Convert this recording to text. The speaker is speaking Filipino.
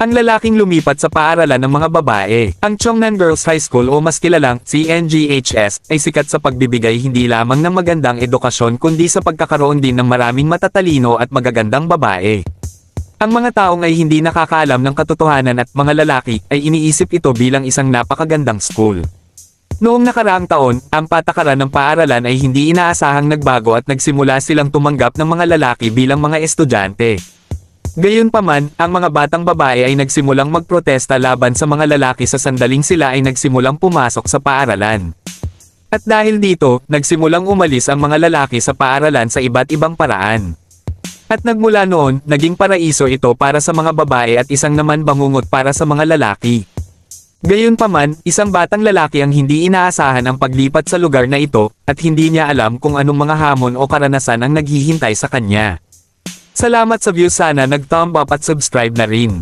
Ang lalaking lumipat sa paaralan ng mga babae. Ang Cheongnan Girls High School o mas kilalang CNGHS ay sikat sa pagbibigay hindi lamang ng magandang edukasyon kundi sa pagkakaroon din ng maraming matatalino at magagandang babae. Ang mga taong ay hindi nakakaalam ng katotohanan at mga lalaki ay iniisip ito bilang isang napakagandang school. Noong nakaraang taon, ang patakaran ng paaralan ay hindi inaasahang nagbago at nagsimula silang tumanggap ng mga lalaki bilang mga estudyante. Gayunpaman, ang mga batang babae ay nagsimulang magprotesta laban sa mga lalaki sa sandaling sila ay nagsimulang pumasok sa paaralan. At dahil dito, nagsimulang umalis ang mga lalaki sa paaralan sa iba't ibang paraan. At nagmula noon, naging paraiso ito para sa mga babae at isang naman bangungot para sa mga lalaki. Gayunpaman, isang batang lalaki ang hindi inaasahan ang paglipat sa lugar na ito, at hindi niya alam kung anong mga hamon o karanasan ang naghihintay sa kanya. Salamat sa views, sana nag-thumb up at subscribe na rin.